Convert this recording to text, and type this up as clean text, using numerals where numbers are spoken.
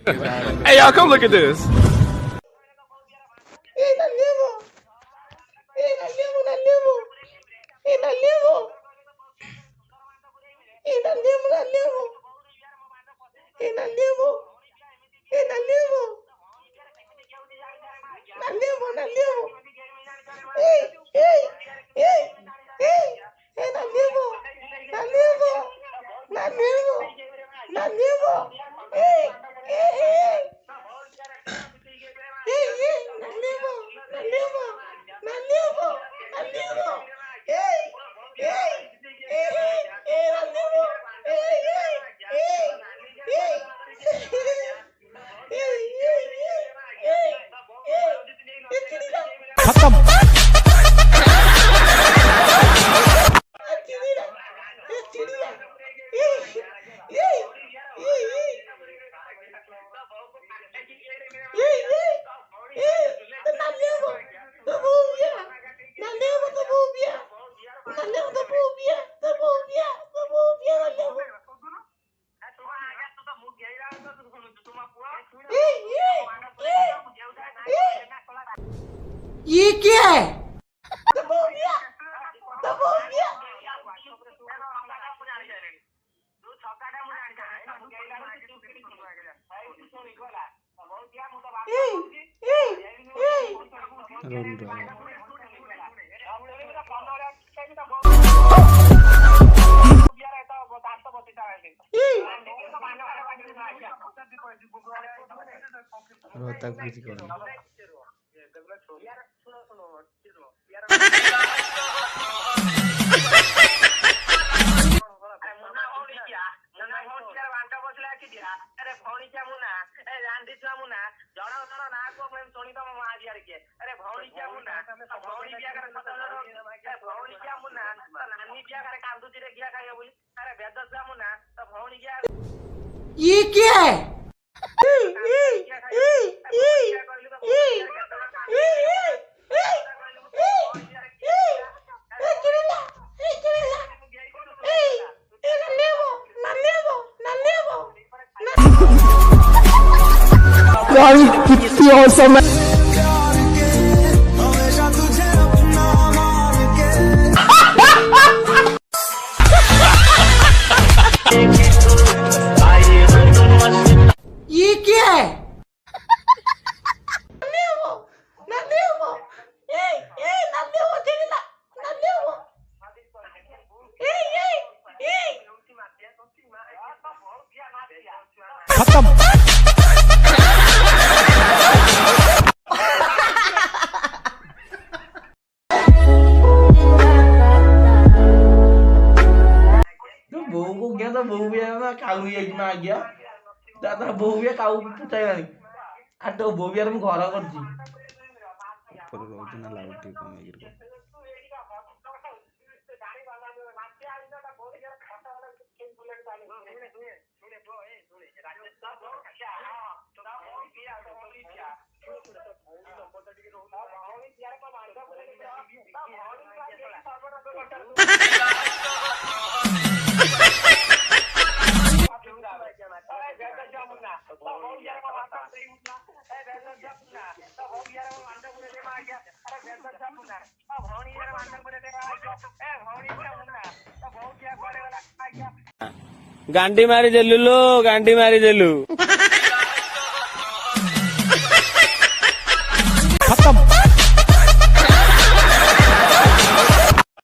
Hey, y'all, come look at this. ये क्या है? रोहतक कुछ करो ये क्या है? कितनी औसम है। ये क्या है? बहू को गया तो बहू भी ना कालू एक में आ गया दादा बहू भी काऊ पूछाई नहीं आटो बहू भी हम घर करजी पर रोज ना लाउटी को मेगिर को गांडी मारी देलु लो गांडी मारी देलु।